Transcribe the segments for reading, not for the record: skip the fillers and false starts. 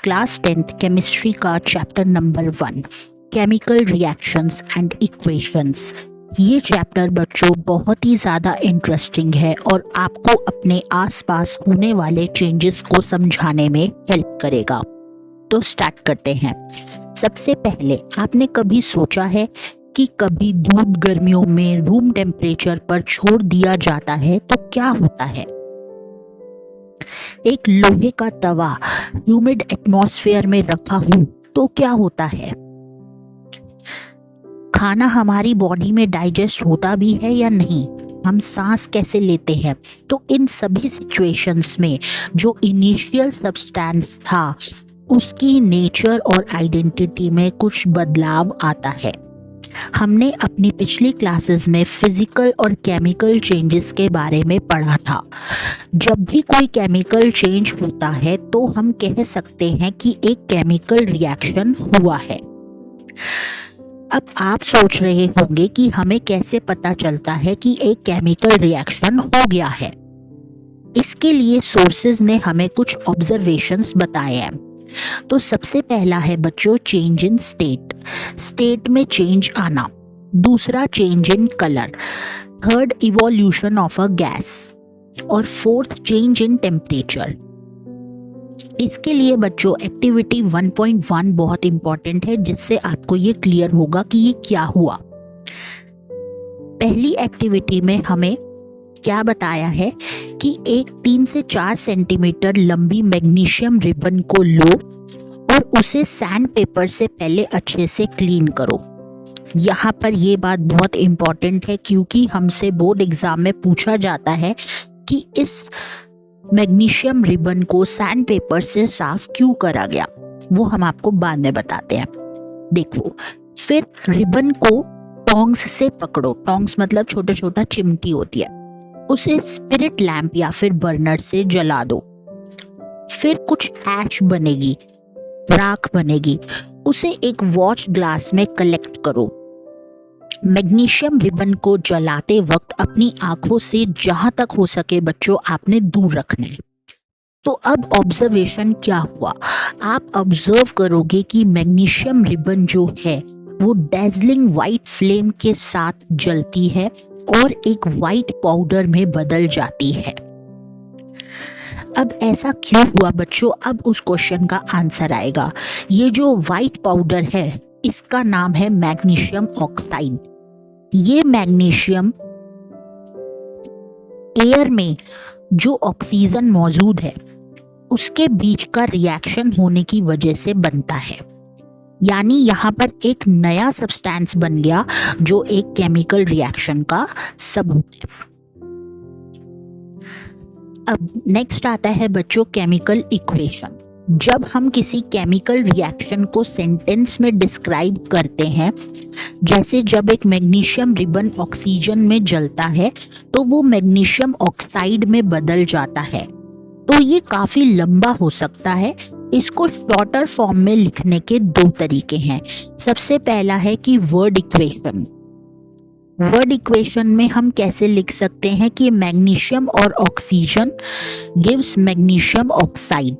Class 10th chemistry का chapter number 1 chemical reactions and equations. ये chapter बच्चों बहुत ही ज़्यादा इंटरेस्टिंग है और आपको अपने आसपास होने वाले चेंजेस को समझाने में हेल्प करेगा। तो स्टार्ट करते हैं। सबसे पहले आपने कभी सोचा है कि कभी दूध गर्मियों में रूम टेम्परेचर पर छोड़ दिया जाता है तो क्या होता है? एक लोहे का तवा ह्यूमिड एटमॉस्फेयर में रखा हो तो क्या होता है? खाना हमारी बॉडी में डाइजेस्ट होता भी है या नहीं? हम सांस कैसे लेते हैं? तो इन सभी सिचुएशंस में जो इनिशियल सब्सटेंस था उसकी नेचर और आइडेंटिटी में कुछ बदलाव आता है। हमने अपनी पिछली क्लासेस में फिजिकल और केमिकल चेंजेस के बारे में पढ़ा था। जब भी कोई केमिकल चेंज होता है तो हम कह सकते हैं कि एक केमिकल रिएक्शन हुआ है। अब आप सोच रहे होंगे कि हमें कैसे पता चलता है कि एक केमिकल रिएक्शन हो गया है। इसके लिए सोर्सेज ने हमें कुछ ऑब्जर्वेशंस बताए हैं। तो सबसे पहला है बच्चों चेंज इन स्टेट में चेंज आना। दूसरा change in colour. Third evolution of a gas. और फोर्थ चेंज इन टेम्परेचर। इसके लिए बच्चों एक्टिविटी 1.1 बहुत इंपॉर्टेंट है, जिससे आपको ये क्लियर होगा कि ये क्या हुआ। पहली एक्टिविटी में हमें क्या बताया है कि एक 3 से 4 सेंटीमीटर लंबी मैग्नीशियम रिबन को लो और उसे सैंड पेपर से पहले अच्छे से क्लीन करो। यहाँ पर ये बात बहुत इंपॉर्टेंट है क्योंकि हमसे बोर्ड एग्जाम में पूछा जाता है कि इस मैग्नीशियम रिबन को सैंड पेपर से साफ क्यों करा गया, वो हम आपको बाद में बताते हैं। देखो, फिर रिबन को टोंग्स से पकड़ो। टोंग्स मतलब छोटा छोटा चिमटी होती है। उसे स्पिरिट लैंप या फिर बर्नर से जला दो। फिर कुछ ऐश बनेगी, राख बनेगी। उसे एक वॉच ग्लास में कलेक्ट करो। मैग्नीशियम रिबन को जलाते वक्त अपनी आंखों से जहां तक हो सके बच्चों आपने दूर रखना है। तो अब ऑब्जर्वेशन क्या हुआ? आप ऑब्जर्व करोगे कि मैग्नीशियम रिबन जो है वो डेजलिंग वाइट फ्लेम के साथ जलती है और एक वाइट पाउडर में बदल जाती है। अब ऐसा क्यों हुआ बच्चों? अब उस क्वेश्चन का आंसर आएगा। ये जो वाइट पाउडर है इसका नाम है मैग्नीशियम ऑक्साइड। ये मैग्नीशियम एयर में जो ऑक्सीजन मौजूद है उसके बीच का रिएक्शन होने की वजह से बनता है। यानी यहाँ पर एक नया सब्सटेंस बन गया जो एक केमिकल रिएक्शन का सबूत है। अब नेक्स्ट आता है बच्चों केमिकल इक्वेशन। जब हम किसी केमिकल रिएक्शन को सेंटेंस में डिस्क्राइब करते हैं, जैसे जब एक मैग्नीशियम रिबन ऑक्सीजन में जलता है तो वो मैग्नीशियम ऑक्साइड में बदल जाता है, तो ये काफी लंबा हो सकता है। इसको शॉर्टर फॉर्म में लिखने के 2 तरीके हैं। सबसे पहला है कि वर्ड इक्वेशन। वर्ड इक्वेशन में हम कैसे लिख सकते हैं कि मैग्नीशियम और ऑक्सीजन गिव्स मैग्नीशियम ऑक्साइड।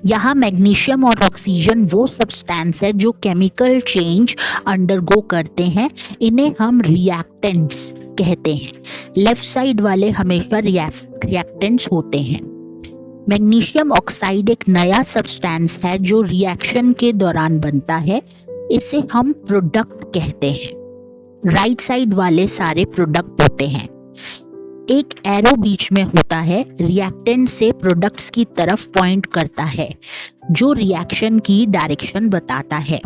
यहाँ मैग्नीशियम और ऑक्सीजन वो सब्सटेंस है जो केमिकल चेंज अंडरगो करते हैं। इन्हें हम रिएक्टेंट्स कहते हैं। लेफ्ट साइड वाले हमेशा रिएक्टेंट्स होते हैं। मैग्नीशियम ऑक्साइड एक नया सब्सटेंस है जो रिएक्शन के दौरान बनता है। इसे हम प्रोडक्ट कहते हैं। राइट साइड वाले सारे प्रोडक्ट होते हैं। एक एरो बीच में होता है, रिएक्टेंट से प्रोडक्ट्स की तरफ पॉइंट करता है, जो रिएक्शन की डायरेक्शन बताता है।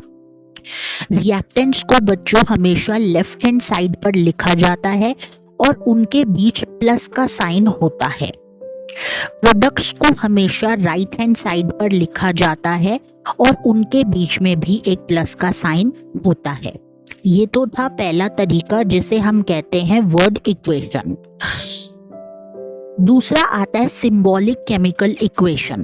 रिएक्टेंट्स को बच्चों हमेशा लेफ्ट हैंड साइड पर लिखा जाता है और उनके बीच प्लस का साइन होता है। प्रोडक्ट्स को हमेशा राइट हैंड साइड पर लिखा जाता है और उनके बीच में भी एक प्लस का साइन होता है। ये तो था पहला तरीका जिसे हम कहते हैं वर्ड इक्वेशन। दूसरा आता है symbolic chemical equation.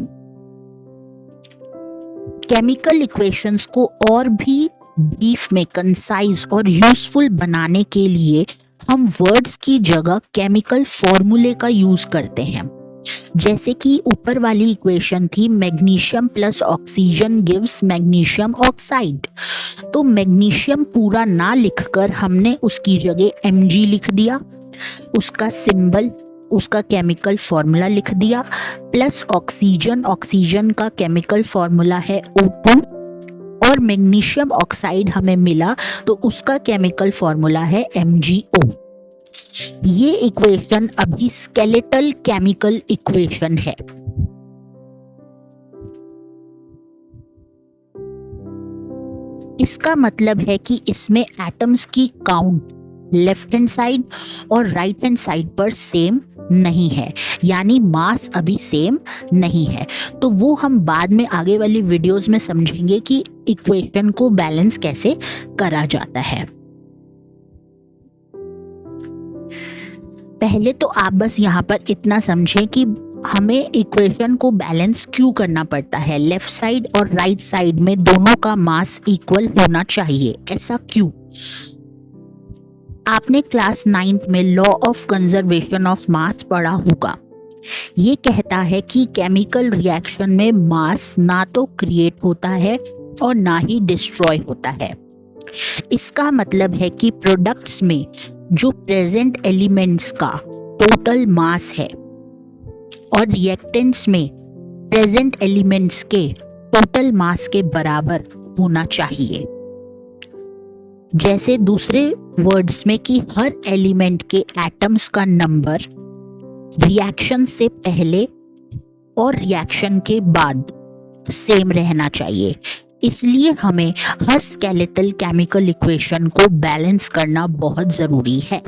Chemical equations को और भी ब्रीफ में कंसाइज और यूजफुल बनाने के लिए हम वर्ड्स की जगह केमिकल फॉर्मूले का यूज करते हैं। जैसे कि ऊपर वाली इक्वेशन थी magnesium plus oxygen gives magnesium oxide, तो मैग्नीशियम पूरा ना लिखकर हमने उसकी जगह Mg लिख दिया, उसका सिंबल, उसका केमिकल फॉर्मूला लिख दिया, प्लस ऑक्सीजन, ऑक्सीजन का केमिकल फॉर्मूला है O2, और मैग्नीशियम ऑक्साइड हमें मिला तो उसका केमिकल फॉर्मूला है MgO। ये इक्वेशन अभी स्केलेटल केमिकल इक्वेशन है। इसका मतलब है कि इसमें एटम्स की काउंट लेफ्ट हैंड साइड और राइट हैंड साइड पर सेम नहीं है, यानी मास अभी सेम नहीं है। तो वो हम बाद में आगे वाली वीडियोस में समझेंगे कि इक्वेशन को बैलेंस कैसे करा जाता है। पहले तो आप बस यहाँ पर इतना समझें कि हमें इक्वेशन को बैलेंस क्यों करना पड़ता है। लेफ्ट साइड और राइट साइड में दोनों का मास इक्वल होना चाहिए, ऐसा क्यों? आपने क्लास 9th में law of conservation of mass पढ़ा होगा। ये कहता है कि केमिकल रिएक्शन में मास ना तो क्रिएट होता है और ना ही डिस्ट्रॉय होता है। इसका मतलब है कि प्रोडक्ट्स में जो प्रेजेंट एलिमेंट्स का टोटल मास है और रिएक्टेंट्स में प्रेजेंट एलिमेंट्स के टोटल मास के बराबर होना चाहिए। जैसे दूसरे वर्ड्स में कि हर एलिमेंट के एटम्स का नंबर रिएक्शन से पहले और रिएक्शन के बाद सेम रहना चाहिए। इसलिए हमें हर स्केलेटल केमिकल इक्वेशन को बैलेंस करना बहुत जरूरी है।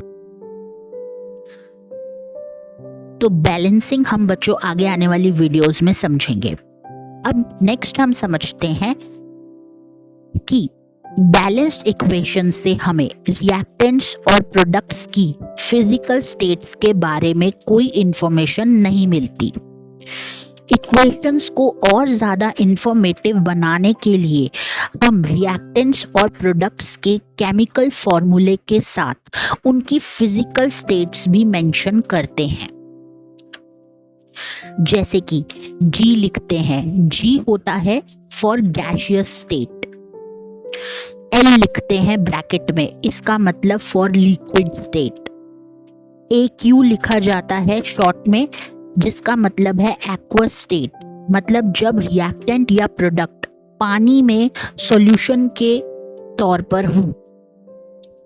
तो बैलेंसिंग हम बच्चों आगे आने वाली वीडियोस में समझेंगे। अब नेक्स्ट हम समझते हैं कि बैलेंस्ड इक्वेशन से हमें रिएक्टेंट्स और प्रोडक्ट्स की फिजिकल स्टेट्स के बारे में कोई इंफॉर्मेशन नहीं मिलती। इक्वेशंस को और ज़्यादा इंफॉर्मेटिव बनाने के लिए हम रिएक्टेंट्स और प्रोडक्ट्स के केमिकल फॉर्मूले के साथ उनकी फिजिकल स्टेट्स भी मेंशन करते हैं। जैसे कि G लिखते हैं, G होता है फॉर गैसियस स्टेट। L लिखते हैं ब्रैकेट में, इसका मतलब फॉर लिक्विड स्टेट। AQ लिखा जाता है शॉर्ट में, जिसका मतलब है एक्वस स्टेट, मतलब जब रिएक्टेंट या प्रोडक्ट पानी में सॉल्यूशन के तौर पर हो,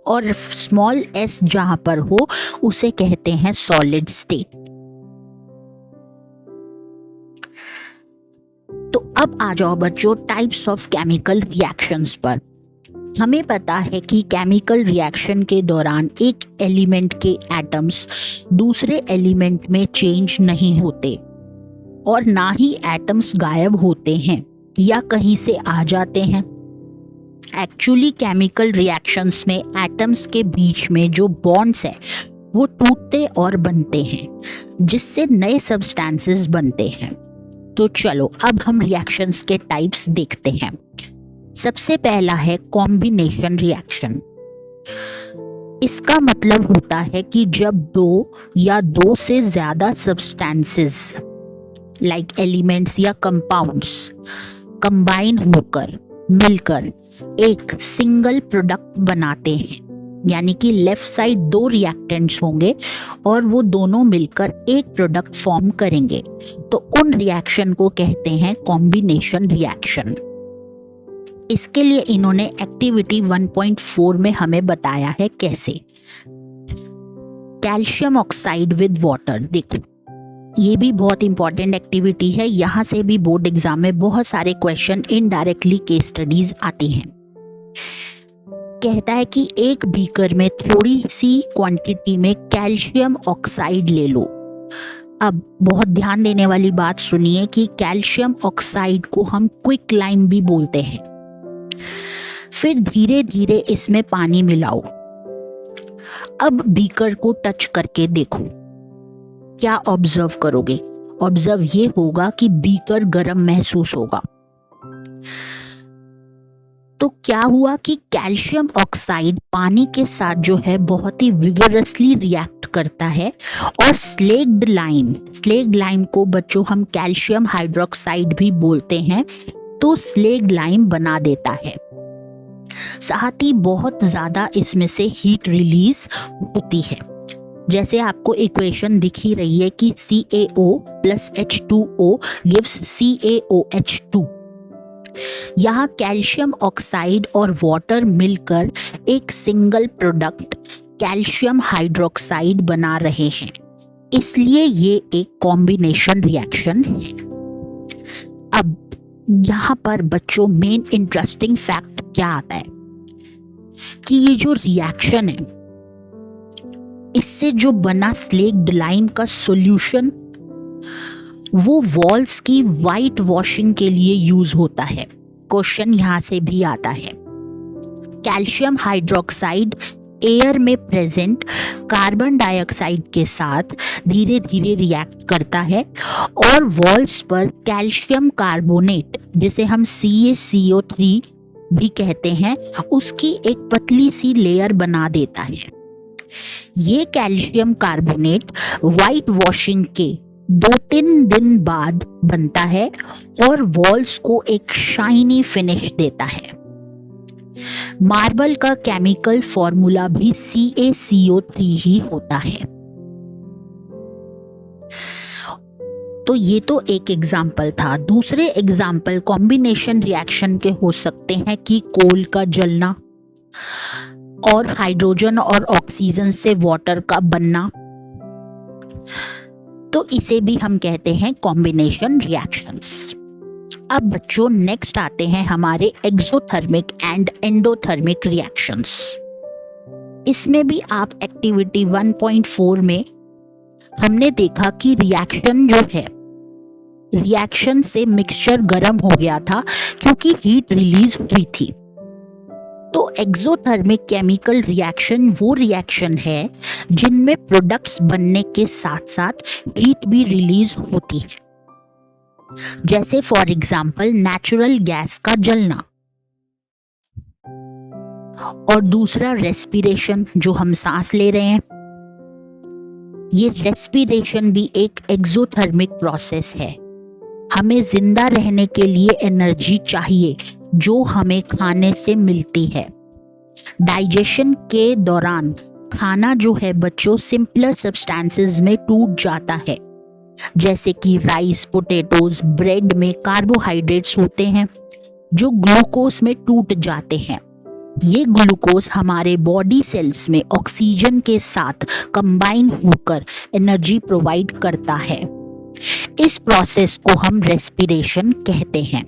और स्मॉल s जहां पर हो उसे कहते हैं सॉलिड स्टेट। तो अब आ जाओ बच्चों टाइप्स ऑफ केमिकल रिएक्शंस पर। हमें पता है कि केमिकल रिएक्शन के दौरान एक एलिमेंट के एटम्स दूसरे एलिमेंट में चेंज नहीं होते और ना ही एटम्स गायब होते हैं या कहीं से आ जाते हैं। एक्चुअली केमिकल रिएक्शंस में एटम्स के बीच में जो बॉन्ड्स है वो टूटते और बनते हैं, जिससे नए सब्सटेंसेस बनते हैं। तो चलो अब हम रिएक्शंस के टाइप्स देखते हैं। सबसे पहला है कॉम्बिनेशन रिएक्शन। इसका मतलब होता है कि जब दो या दो से ज्यादा सब्सटेंसेस लाइक एलिमेंट्स या कंपाउंड्स कंबाइन होकर मिलकर एक सिंगल प्रोडक्ट बनाते हैं, यानी कि लेफ्ट साइड दो रिएक्टेंट्स होंगे और वो दोनों मिलकर एक प्रोडक्ट फॉर्म करेंगे, तो उन रिएक्शन को कहते हैं कॉम्बिनेशन रिएक्शन। इसके लिए इन्होंने एक्टिविटी 1.4 में हमें बताया है कैसे। कैल्शियम ऑक्साइड विद वाटर, देखो ये भी बहुत इंपॉर्टेंट एक्टिविटी है। यहाँ से भी बोर्ड एग्जाम में बहुत सारे क्वेश्चन इनडायरेक्टली केस स्टडीज आती हैं। कहता है कि एक बीकर में थोड़ी सी क्वांटिटी में कैल्शियम ऑक्साइड ले लो। अब बहुत ध्यान देने वाली बात सुनिए कि कैल्शियम ऑक्साइड को हम क्विक लाइम भी बोलते हैं। फिर धीरे धीरे इसमें पानी मिलाओ। अब बीकर को टच करके देखो, क्या ऑब्जर्व करोगे? ऑब्जर्व ये होगा कि बीकर गर्म महसूस होगा। तो क्या हुआ कि कैल्शियम ऑक्साइड पानी के साथ जो है बहुत ही विगरसली रिएक्ट करता है और स्लेग्ड लाइम को बच्चों हम कैल्शियम हाइड्रोक्साइड भी बोलते हैं, तो स्लेग्ड लाइम बना देता है। साथ ही बहुत ज्यादा इसमें से हीट रिलीज होती है। जैसे आपको इक्वेशन दिख ही रही है कि CaO plus H2O gives CaOH2। यहाँ कैल्शियम ऑक्साइड और वाटर मिलकर एक सिंगल प्रोडक्ट कैल्शियम हाइड्रोक्साइड बना रहे हैं, इसलिए ये एक कॉम्बिनेशन रिएक्शन है। अब यहाँ पर बच्चों मेन इंटरेस्टिंग फैक्ट क्या आता है कि ये जो रिएक्शन है, इससे जो बना स्लेग्ड लाइम का सॉल्यूशन वो वॉल्स की वाइट वॉशिंग के लिए यूज होता है। क्वेश्चन यहाँ से भी आता है। कैल्शियम हाइड्रोक्साइड एयर में प्रेजेंट कार्बन डाइऑक्साइड के साथ धीरे धीरे रिएक्ट करता है और वॉल्स पर कैल्शियम कार्बोनेट, जिसे हम CaCO3 भी कहते हैं, उसकी एक पतली सी लेयर बना देता है। ये कैल्शियम कार्बोनेट वाइट वॉशिंग के 2-3 दिन बाद बनता है और वॉल्स को एक शाइनी फिनिश देता है। मार्बल का केमिकल फॉर्मूला भी CaCO3 ही होता है। तो ये तो एक एग्जाम्पल था। दूसरे एग्जाम्पल कॉम्बिनेशन रिएक्शन के हो सकते हैं कि कोल का जलना और हाइड्रोजन और ऑक्सीजन से वाटर का बनना, तो इसे भी हम कहते हैं कॉम्बिनेशन रिएक्शंस। अब बच्चों नेक्स्ट आते हैं हमारे एक्सोथर्मिक एंड एंडोथर्मिक रिएक्शंस। इसमें भी आप एक्टिविटी 1.4 में हमने देखा कि रिएक्शन जो है, रिएक्शन से मिक्सचर गर्म हो गया था क्योंकि हीट रिलीज हुई थी। तो एक्सोथर्मिक केमिकल रिएक्शन वो रिएक्शन है जिनमें प्रोडक्ट्स बनने के साथ साथ हीट भी रिलीज होती है। जैसे फॉर एग्जाम्पल नेचुरल गैस का जलना, और दूसरा रेस्पिरेशन, जो हम सांस ले रहे हैं। ये रेस्पिरेशन भी एक एक्सोथर्मिक प्रोसेस है। हमें जिंदा रहने के लिए एनर्जी चाहिए जो हमें खाने से मिलती है। डाइजेशन के दौरान खाना जो है बच्चों सिंपलर सब्सटेंसेस में टूट जाता है, जैसे कि राइस, पोटैटोज, ब्रेड में कार्बोहाइड्रेट्स होते हैं जो ग्लूकोज में टूट जाते हैं। ये ग्लूकोज हमारे बॉडी सेल्स में ऑक्सीजन के साथ कंबाइन होकर एनर्जी प्रोवाइड करता है। इस प्रोसेस को हम रेस्पिरेशन कहते हैं।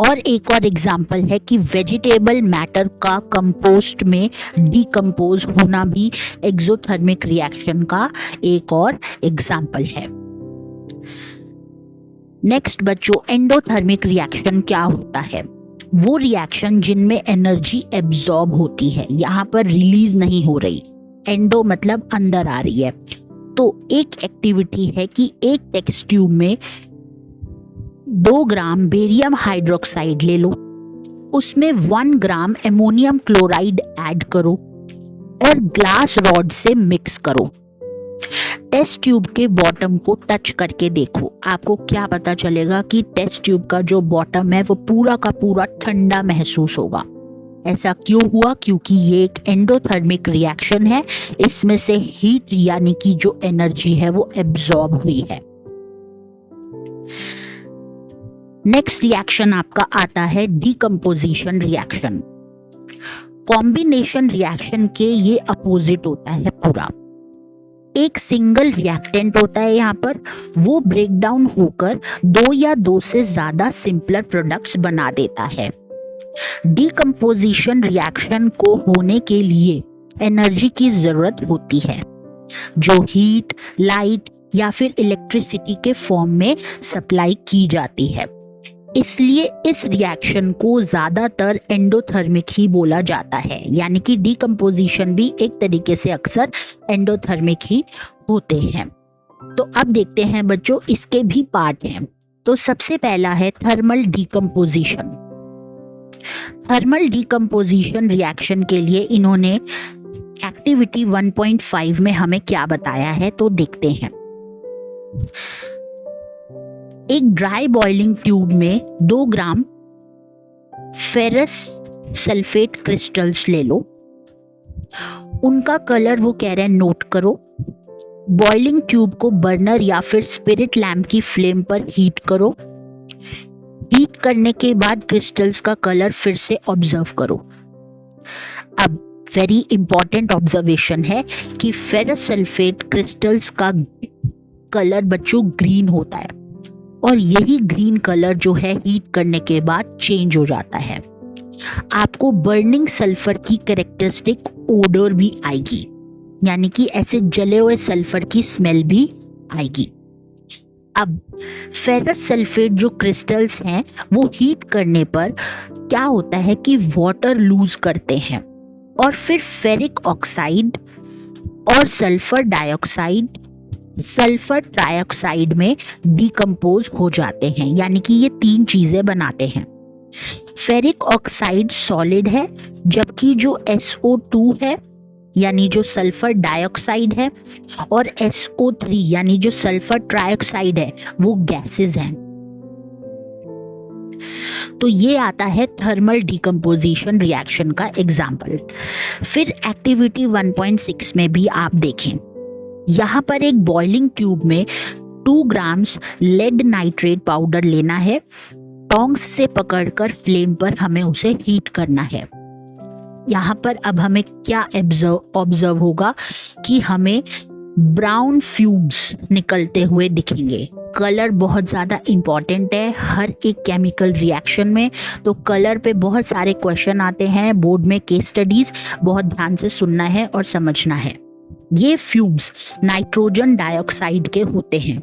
और एक और एग्जाम्पल है कि वेजिटेबल मैटर का कंपोस्ट में डिकम्पोज होना भी एक्सोथर्मिक रिएक्शन का एक और एग्जाम्पल है। नेक्स्ट बच्चों, एंडोथर्मिक रिएक्शन क्या होता है? वो रिएक्शन जिनमें एनर्जी एब्जॉर्ब होती है, यहाँ पर रिलीज नहीं हो रही। एंडो मतलब अंदर आ रही है। तो एक एक्टिविटी है कि एक टेस्ट ट्यूब में 2 ग्राम बेरियम हाइड्रोक्साइड ले लो, उसमें 1 ग्राम एमोनियम क्लोराइड ऐड करो और ग्लास रॉड से मिक्स करो। टेस्ट ट्यूब के बॉटम को टच करके देखो, आपको क्या पता चलेगा कि टेस्ट ट्यूब का जो बॉटम है वो पूरा का पूरा ठंडा महसूस होगा। ऐसा क्यों हुआ? क्योंकि ये एक एंडोथर्मिक रिएक्शन है। इसमें से हीट यानी कि जो एनर्जी है वो एब्जॉर्ब हुई है। नेक्स्ट रिएक्शन आपका आता है डीकम्पोजिशन रिएक्शन। कॉम्बिनेशन रिएक्शन के ये अपोजिट होता है पूरा। एक सिंगल रिएक्टेंट होता है यहाँ पर, वो ब्रेक डाउन होकर 2 या 2 से ज्यादा सिंपलर प्रोडक्ट्स बना देता है। डीकम्पोजिशन रिएक्शन को होने के लिए एनर्जी की जरूरत होती है जो हीट, लाइट या फिर इलेक्ट्रिसिटी के फॉर्म में सप्लाई की जाती है। इसलिए इस रिएक्शन को ज्यादातर एंडोथर्मिक ही बोला जाता है, यानी कि डीकम्पोजिशन भी एक तरीके से अक्सर एंडोथर्मिक ही होते हैं। तो अब देखते हैं बच्चों, इसके भी पार्ट हैं। तो सबसे पहला है thermal decomposition. Thermal decomposition reaction के लिए इन्होंने एक्टिविटी 1.5 में हमें क्या बताया है तो देखते हैं। एक ड्राई बॉइलिंग ट्यूब में 2 ग्राम फेरस सल्फेट क्रिस्टल्स ले लो। उनका कलर वो कह रहे हैं नोट करो। बॉइलिंग ट्यूब को बर्नर या फिर स्पिरिट लैम्प की फ्लेम पर हीट करो। हीट करने के बाद क्रिस्टल्स का कलर फिर से ऑब्जर्व करो। अब वेरी इंपॉर्टेंट ऑब्जर्वेशन है कि फेरस सल्फेट क्रिस्टल्स का कलर बच्चों ग्रीन होता है और यही ग्रीन कलर जो है हीट करने के बाद चेंज हो जाता है। आपको बर्निंग सल्फर की कैरेक्टरिस्टिक ओडर भी आएगी, यानी कि ऐसे जले हुए सल्फर की स्मेल भी आएगी। अब फेरस सल्फेट जो क्रिस्टल्स हैं वो हीट करने पर क्या होता है कि वाटर लूज करते हैं और फिर फेरिक ऑक्साइड और सल्फर डाइऑक्साइड सल्फर ट्राइऑक्साइड में डिकम्पोज हो जाते हैं, यानी कि ये 3 चीजें बनाते हैं। फेरिक ऑक्साइड सॉलिड है, जबकि जो SO2 है यानी जो सल्फर डाइऑक्साइड है और SO3 यानी जो सल्फर ट्राइऑक्साइड है वो गैसेस हैं। तो ये आता है थर्मल डिकम्पोजिशन रिएक्शन का एग्जाम्पल। फिर एक्टिविटी 1.6 में भी आप देखें, यहाँ पर एक बॉइलिंग ट्यूब में 2 ग्राम्स लेड नाइट्रेट पाउडर लेना है। टोंग्स से पकड़कर फ्लेम पर हमें उसे हीट करना है। यहाँ पर अब हमें क्या ऑब्जर्व होगा कि हमें ब्राउन फ्यूम्स निकलते हुए दिखेंगे। कलर बहुत ज़्यादा इम्पॉर्टेंट है हर एक केमिकल रिएक्शन में, तो कलर पे बहुत सारे क्वेश्चन आते हैं बोर्ड में। केस स्टडीज बहुत ध्यान से सुनना है और समझना है। ये फ्यूम्स नाइट्रोजन डाइऑक्साइड के होते हैं।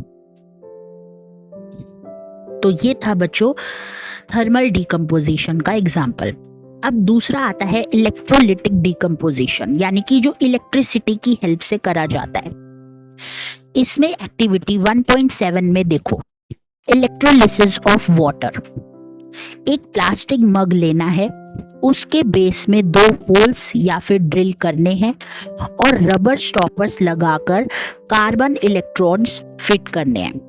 तो ये था बच्चों थर्मल डिकम्पोजिशन का एग्जाम्पल। अब दूसरा आता है इलेक्ट्रोलिटिक डिकम्पोजिशन, यानी कि जो इलेक्ट्रिसिटी की हेल्प से करा जाता है। इसमें एक्टिविटी 1.7 में देखो, इलेक्ट्रोलिसिस ऑफ वाटर। एक प्लास्टिक मग लेना है, उसके बेस में 2 होल्स या फिर ड्रिल करने हैं और रबर स्टॉपर्स लगाकर कार्बन इलेक्ट्रोड्स फिट करने हैं।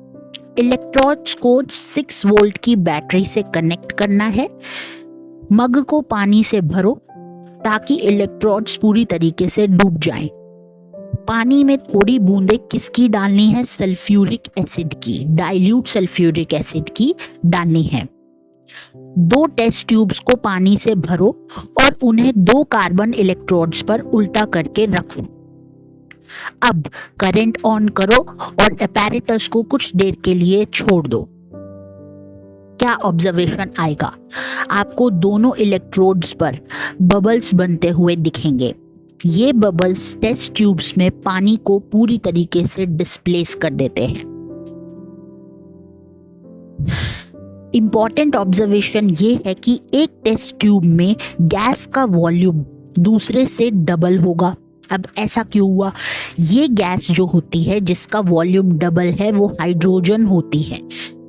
इलेक्ट्रोड्स को 6 वोल्ट की बैटरी से कनेक्ट करना है। मग को पानी से भरो ताकि इलेक्ट्रोड्स पूरी तरीके से डूब जाएं। पानी में थोड़ी बूंदें किसकी डालनी है? सल्फ्यूरिक एसिड की, डाइल्यूट सल्फ्यूरिक एसिड की डालनी है। 2 टेस्ट ट्यूब्स को पानी से भरो और उन्हें 2 कार्बन इलेक्ट्रोड्स पर उल्टा करके रखो। अब करंट ऑन करो और अपैरेटस को कुछ देर के लिए छोड़ दो। क्या ऑब्जर्वेशन आएगा? आपको दोनों इलेक्ट्रोड्स पर बबल्स बनते हुए दिखेंगे। ये बबल्स टेस्ट ट्यूब्स में पानी को पूरी तरीके से डिस्प्लेस कर देते हैं। इंपॉर्टेंट ऑब्जर्वेशन ये है कि एक टेस्ट ट्यूब में गैस का वॉल्यूम दूसरे से डबल होगा। अब ऐसा क्यों हुआ? ये गैस जो होती है जिसका वॉल्यूम डबल है वो हाइड्रोजन होती है,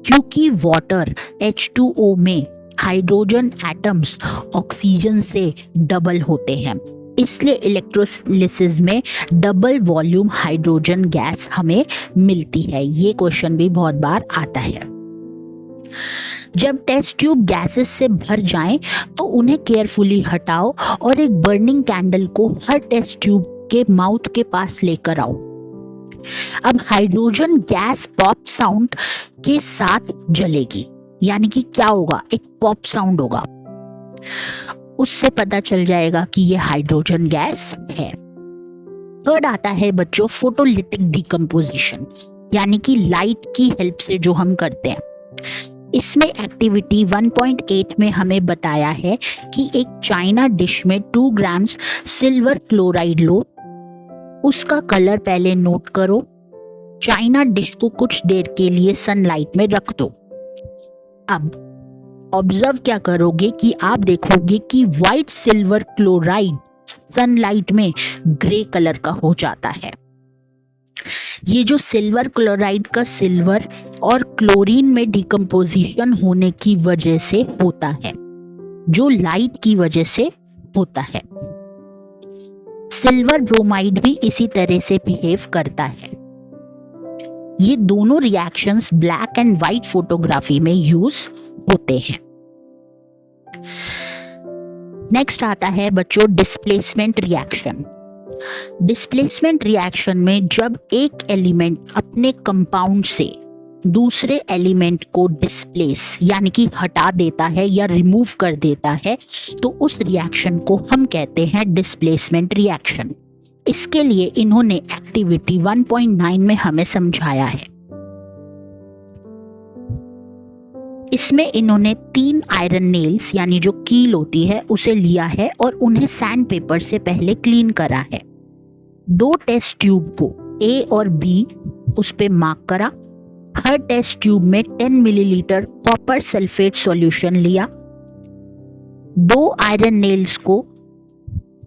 क्योंकि वाटर H2O में हाइड्रोजन एटम्स ऑक्सीजन से डबल होते हैं। इसलिए इलेक्ट्रोलिसिस में डबल वॉल्यूम हाइड्रोजन गैस हमें मिलती है। ये क्वेश्चन भी बहुत बार आता है। जब टेस्ट ट्यूब गैसेस से भर जाएं तो उन्हें केयरफुली हटाओ और एक बर्निंग कैंडल को हर टेस्ट ट्यूब के माउथ के पास लेकर आओ। अब हाइड्रोजन गैस पॉप साउंड के साथ जलेगी, यानी कि क्या होगा? एक पॉप साउंड होगा। उससे पता चल जाएगा कि ये हाइड्रोजन गैस है। थर्ड आता है बच्चों फोटोलिटिक डिकम्पोजिशन, यानी कि लाइट की हेल्प से जो हम करते हैं। इसमें एक्टिविटी 1.8 में हमें बताया है कि एक चाइना डिश में 2 ग्राम्स सिल्वर क्लोराइड लो। उसका कलर पहले नोट करो। चाइना डिश को कुछ देर के लिए सनलाइट में रख दो। अब ऑब्जर्व क्या करोगे कि आप देखोगे कि व्हाइट सिल्वर क्लोराइड सनलाइट में ग्रे कलर का हो जाता है। ये जो सिल्वर क्लोराइड का सिल्वर और क्लोरीन में डिकम्पोजिशन होने की वजह से होता है। जो लाइट की वजह से होता है। सिल्वर ब्रोमाइड भी इसी तरह से बिहेव करता है। ये दोनों reactions black and white photography में यूज होते हैं। नेक्स्ट आता है बच्चों डिस्प्लेसमेंट रिएक्शन। डिस्प्लेसमेंट रिएक्शन में जब एक एलिमेंट अपने कंपाउंड से दूसरे एलिमेंट को डिस्प्लेस यानी कि हटा देता है या रिमूव कर देता है तो उस रिएक्शन को हम कहते हैं डिस्प्लेसमेंट रिएक्शन। इसके लिए इन्होंने एक्टिविटी 1.9 में हमें समझाया है। इसमें इन्होंने 3 आयरन नेल्स यानी जो कील होती है उसे लिया है और उन्हें सैंड पेपर से पहले क्लीन करा है। 2 टेस्ट ट्यूब को A और B उस पे मार्क करा। हर टेस्ट ट्यूब में 10 मिलीलीटर कॉपर सल्फेट सॉल्यूशन लिया। 2 आयरन नेल्स को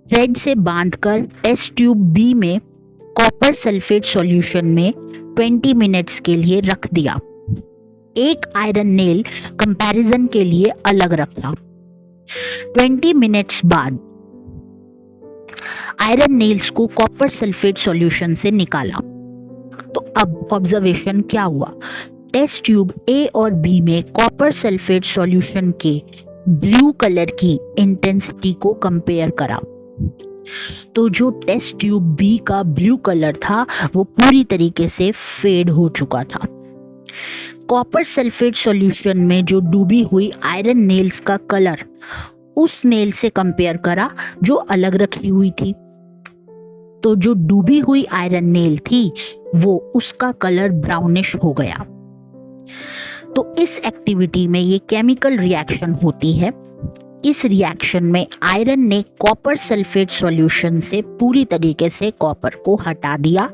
थ्रेड से बांधकर टेस्ट ट्यूब B में कॉपर सल्फेट सॉल्यूशन में 20 मिनट्स के लिए रख दिया। एक आयरन नेल कंपैरिजन के लिए अलग रखा। 20 मिनट्स बाद आयरन नेल्स को कॉपर सल्फेट सॉल्यूशन से निकाला। तो अब ऑब्जर्वेशन क्या हुआ? टेस्ट ट्यूब A और B में कॉपर सल्फेट सॉल्यूशन के ब्लू कलर की इंटेंसिटी को कंपेयर करा तो जो टेस्ट ट्यूब B का ब्लू कलर था वो पूरी तरीके से फेड हो चुका था। कॉपर सल्फेट सॉल्यूशन में जो डूबी हुई आयरन नेल्स का कलर उस नेल से कंपेयर करा जो अलग रखी हुई थी तो जो डूबी हुई आयरन नेल थी वो उसका कलर ब्राउनिश हो गया। तो इस एक्टिविटी में ये केमिकल रिएक्शन होती है। इस रिएक्शन में आयरन ने कॉपर सल्फेट सॉल्यूशन से पूरी तरीके से कॉपर को हटा दिया,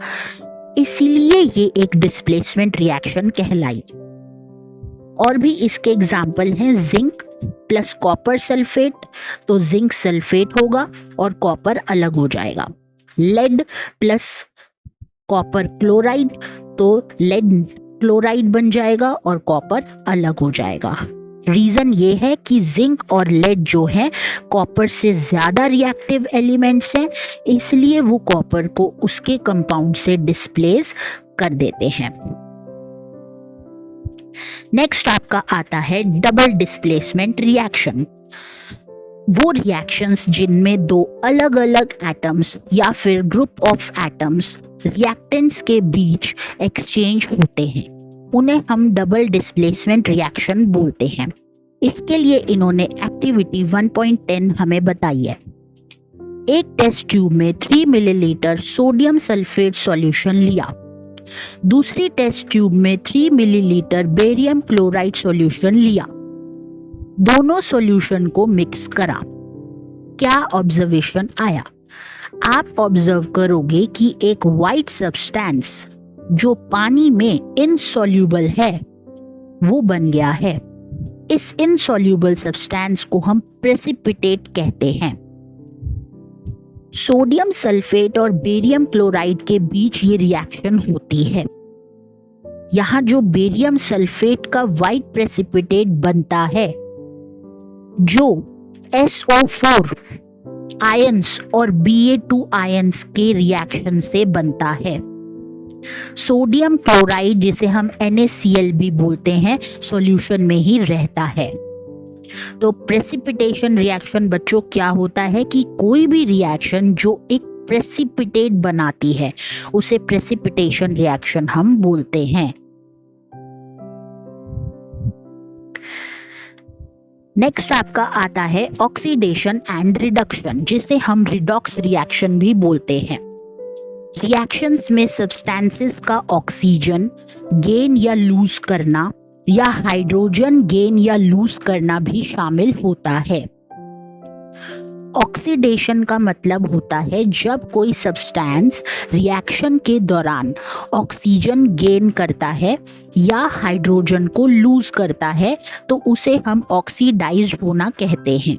इसलिए ये एक डिस्प्लेसमेंट रिएक्शन कहलाई। और भी इसके एग्जाम्पल हैं जिंक प्लस कॉपर सल्फेट, तो जिंक सल्फेट होगा और कॉपर अलग हो जाएगा। लेड प्लस कॉपर क्लोराइड, तो लेड क्लोराइड बन जाएगा और कॉपर अलग हो जाएगा। रीजन ये है कि जिंक और लेड जो है कॉपर से ज्यादा रिएक्टिव एलिमेंट्स हैं, इसलिए वो कॉपर को उसके कंपाउंड से डिस्प्लेस कर देते हैं। नेक्स्ट आपका आता है डबल डिस्प्लेसमेंट रिएक्शन। वो रिएक्शंस जिनमें 2 अलग अलग एटम्स या फिर ग्रुप ऑफ एटम्स रिएक्टेंट्स के बीच एक्सचेंज होते हैं, उन्हें हम डबल डिस्प्लेसमेंट रिएक्शन बोलते हैं। इसके लिए इन्होंने एक्टिविटी 1.10 हमें बताई है। एक टेस्ट ट्यूब में 3 मिलीलीटर सोडियम सल्फेट सॉल्यूशन लिया। दूसरी टेस्ट ट्यूब में 3 मिलीलीटर बेरियम क्लोराइड सॉल्यूशन लिया। दोनों सॉल्यूशन को मिक्स करा। क्या ऑब्जर्वेशन आया? आप ऑब्जर्व करोगे कि एक वाइट सब्सटेंस जो पानी में इनसॉल्यूबल है वो बन गया है। इस इनसॉल्यूबल सब्सटेंस को हम प्रेसिपिटेट कहते हैं। सोडियम सल्फेट और बेरियम क्लोराइड के बीच ये रिएक्शन होती है। यहाँ जो बेरियम सल्फेट का वाइट प्रेसिपिटेट बनता है जो SO4 आयंस और Ba2 आयंस के रिएक्शन से बनता है। सोडियम क्लोराइड जिसे हम NaCl भी बोलते हैं सॉल्यूशन में ही रहता है। तो प्रेसिपिटेशन रिएक्शन बच्चों क्या होता है कि कोई भी रिएक्शन जो एक प्रेसिपिटेट बनाती है उसे प्रेसिपिटेशन रिएक्शन हम बोलते हैं। नेक्स्ट आपका आता है ऑक्सीडेशन एंड रिडक्शन, जिसे हम रिडॉक्स रिएक्शन भी बोलते हैं। रिएक्शंस में सब्सटेंसेस का ऑक्सीजन गेन या लूज करना या हाइड्रोजन गेन या लूज करना भी शामिल होता है। ऑक्सीडेशन का मतलब होता है जब कोई सब्सटेंस रिएक्शन के दौरान ऑक्सीजन गेन करता है या हाइड्रोजन को लूज करता है तो उसे हम ऑक्सीडाइज्ड होना कहते हैं।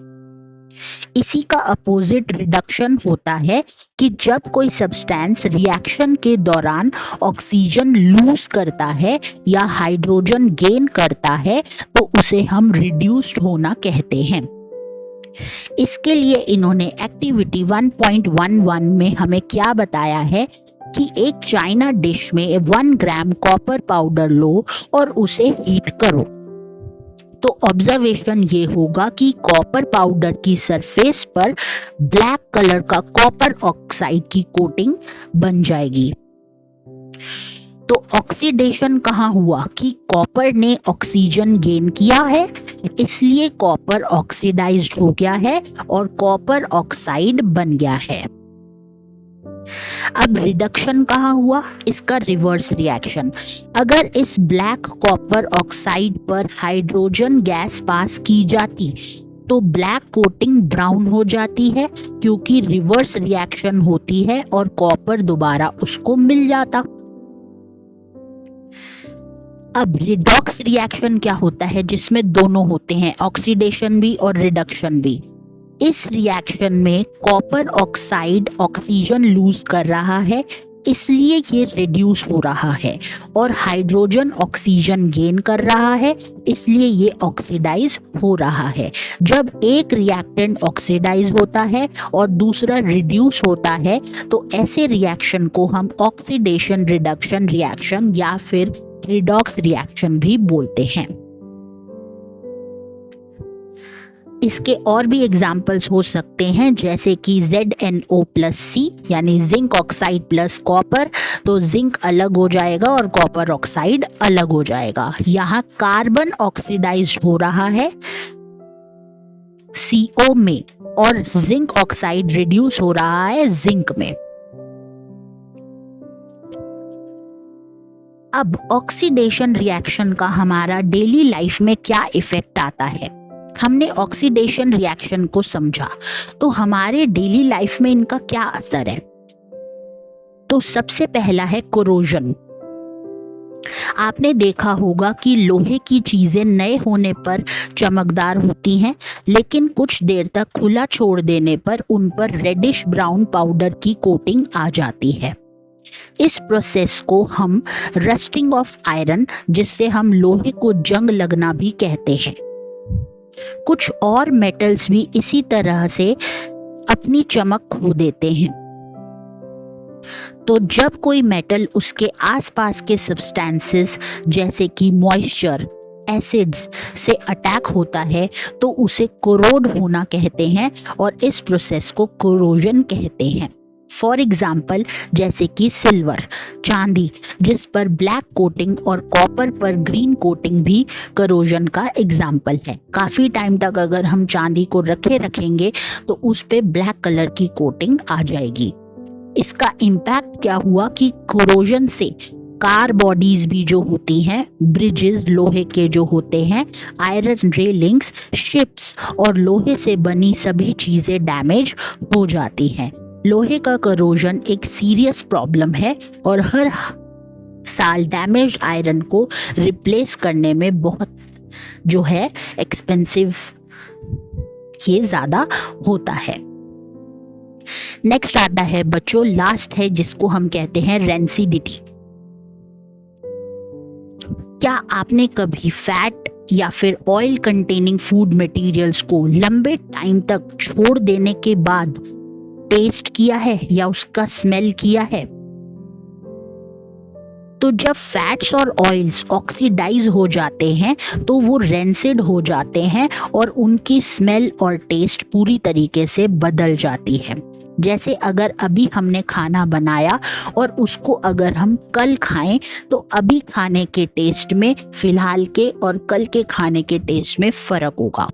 इसी का अपोजिट रिडक्शन होता है कि जब कोई सब्सटेंस रिएक्शन के दौरान ऑक्सीजन लूज करता है या हाइड्रोजन गेन करता है तो उसे हम रिड्यूस्ड होना कहते हैं। इसके लिए इन्होंने एक्टिविटी 1.11 में हमें क्या बताया है कि एक चाइना डिश में 1 ग्राम कॉपर पाउडर लो और उसे हीट करो। तो ऑब्जर्वेशन ये होगा कि कॉपर पाउडर की सरफेस पर ब्लैक कलर का कॉपर ऑक्साइड की कोटिंग बन जाएगी। तो ऑक्सीडेशन कहाँ हुआ कि कॉपर ने ऑक्सीजन गेन किया है, इसलिए कॉपर ऑक्सीडाइज्ड हो गया है और कॉपर ऑक्साइड बन गया है। अब रिडक्शन कहाँ हुआ, इसका रिवर्स रिएक्शन। अगर इस ब्लैक कॉपर ऑक्साइड पर हाइड्रोजन गैस पास की जाती तो ब्लैक कोटिंग ब्राउन हो जाती है, क्योंकि रिवर्स रिएक्शन होती है और कॉपर दोबारा उसको मिल जाता। अब रिडॉक्स रिएक्शन क्या होता है, जिसमें दोनों होते हैं, ऑक्सीडेशन भी और रिडक्शन भी। इस रिएक्शन में कॉपर ऑक्साइड ऑक्सीजन लूज कर रहा है, इसलिए ये रिड्यूस हो रहा है, और हाइड्रोजन ऑक्सीजन गेन कर रहा है, इसलिए ये ऑक्सीडाइज हो रहा है। जब एक रिएक्टेंट ऑक्सीडाइज होता है और दूसरा रिड्यूस होता है तो ऐसे रिएक्शन को हम ऑक्सीडेशन रिडक्शन रिएक्शन या फिर रिडॉक्स रिएक्शन भी बोलते हैं। इसके और भी एग्जाम्पल्स हो सकते हैं, जैसे कि ZnO+C यानी जिंक ऑक्साइड प्लस कॉपर, तो जिंक अलग हो जाएगा और कॉपर ऑक्साइड अलग हो जाएगा। यहाँ कार्बन ऑक्सीडाइज हो रहा है CO में और जिंक ऑक्साइड रिड्यूस हो रहा है जिंक में। अब ऑक्सीडेशन रिएक्शन का हमारा डेली लाइफ में क्या इफेक्ट आता है, हमने ऑक्सीडेशन रिएक्शन को समझा, तो हमारे डेली लाइफ में इनका क्या असर है। तो सबसे पहला है कोरोजन। आपने देखा होगा कि लोहे की चीजें नए होने पर चमकदार होती हैं, लेकिन कुछ देर तक खुला छोड़ देने पर उन पर रेडिश ब्राउन पाउडर की कोटिंग आ जाती है। इस प्रोसेस को हम रस्टिंग ऑफ आयरन, जिससे हम लोहे को जंग लगना भी कहते हैं। कुछ और मेटल्स भी इसी तरह से अपनी चमक खो देते हैं। तो जब कोई मेटल उसके आसपास के सब्सटेंसेस जैसे कि मॉइस्चर, एसिड्स से अटैक होता है तो उसे कोरोड होना कहते हैं, और इस प्रोसेस को कोरोजन कहते हैं। फॉर एग्जाम्पल, जैसे कि सिल्वर, चांदी, जिस पर ब्लैक कोटिंग और कॉपर पर ग्रीन कोटिंग भी करोजन का एग्जाम्पल है। काफ़ी टाइम तक अगर हम चांदी को रखेंगे तो उस पे ब्लैक कलर की कोटिंग आ जाएगी। इसका इम्पैक्ट क्या हुआ कि कोरोजन से कार बॉडीज भी जो होती हैं, ब्रिजेस लोहे के जो होते हैं, आयरन रेलिंग्स, शिप्स और लोहे से बनी सभी चीज़ें डैमेज हो जाती हैं। लोहे का करोजन एक सीरियस प्रॉब्लम है और हर साल डैमेज आयरन को रिप्लेस करने में बहुत जो है एक्सपेंसिव ये ज़्यादा होता है। नेक्स्ट आता है बच्चों, लास्ट है जिसको हम कहते हैं रेंसिडिटी। क्या आपने कभी फैट या फिर ऑयल कंटेनिंग फूड मटेरियल्स को लंबे टाइम तक छोड़ देने के बाद टेस्ट किया है या उसका स्मेल किया है? तो जब फैट्स और ऑयल्स ऑक्सीडाइज हो जाते हैं तो वो रेंसिड हो जाते हैं और उनकी स्मेल और टेस्ट पूरी तरीके से बदल जाती है। जैसे अगर अभी हमने खाना बनाया और उसको अगर हम कल खाएं तो अभी खाने के टेस्ट में फिलहाल के और कल के खाने के टेस्ट में फर्क होगा।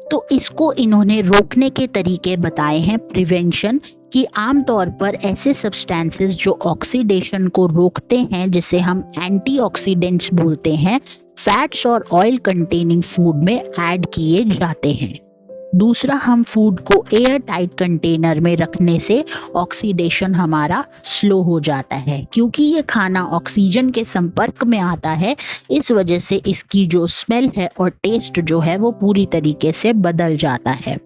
तो इसको इन्होंने रोकने के तरीके बताए हैं प्रिवेंशन, कि आमतौर पर ऐसे सब्सटेंसेस जो ऑक्सीडेशन को रोकते हैं, जिसे हम एंटीऑक्सीडेंट्स बोलते हैं, फैट्स और ऑयल कंटेनिंग फूड में ऐड किए जाते हैं। दूसरा, हम फूड को एयर टाइट कंटेनर में रखने से ऑक्सीडेशन हमारा स्लो हो जाता है, क्योंकि ये खाना ऑक्सीजन के संपर्क में आता है, इस वजह से इसकी जो स्मेल है और टेस्ट जो है वो पूरी तरीके से बदल जाता है।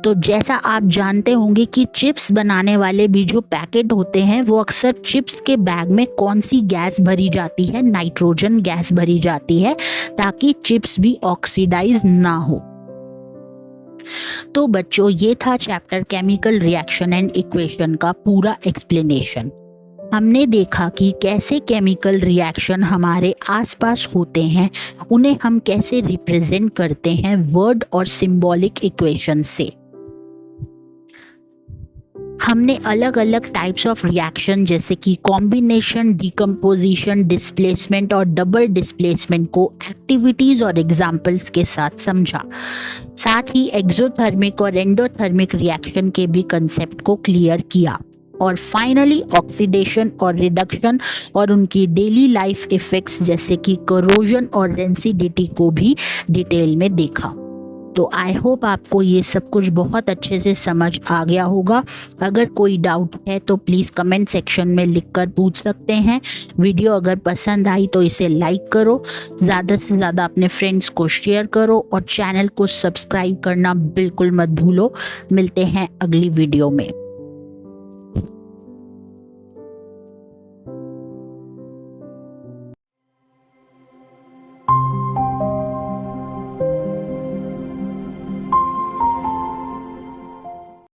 तो जैसा आप जानते होंगे कि चिप्स बनाने वाले भी जो पैकेट होते हैं वो अक्सर चिप्स के बैग में कौन सी गैस भरी जाती है, नाइट्रोजन गैस भरी जाती है ताकि चिप्स भी ऑक्सीडाइज ना हो। तो बच्चों ये था chapter chemical reaction and equation का पूरा एक्सप्लेनेशन। हमने देखा कि कैसे केमिकल रिएक्शन हमारे आसपास होते हैं, उन्हें हम कैसे रिप्रेजेंट करते हैं वर्ड और सिंबॉलिक इक्वेशन से। हमने अलग अलग टाइप्स ऑफ रिएक्शन जैसे कि कॉम्बिनेशन, डिकम्पोजिशन, डिस्प्लेसमेंट और डबल डिस्प्लेसमेंट को एक्टिविटीज और एग्जाम्पल्स के साथ समझा। साथ ही एक्सोथर्मिक और एंडोथर्मिक रिएक्शन के भी कंसेप्ट को क्लियर किया और फाइनली ऑक्सीडेशन और रिडक्शन और उनकी डेली लाइफ इफेक्ट्स जैसे कि करोजन और रेंसिडिटी को भी डिटेल में देखा। तो आई होप आपको ये सब कुछ बहुत अच्छे से समझ आ गया होगा। अगर कोई डाउट है तो प्लीज़ कमेंट सेक्शन में लिखकर पूछ सकते हैं। वीडियो अगर पसंद आई तो इसे लाइक करो, ज़्यादा से ज़्यादा अपने फ्रेंड्स को शेयर करो और चैनल को सब्सक्राइब करना बिल्कुल मत भूलो। मिलते हैं अगली वीडियो में।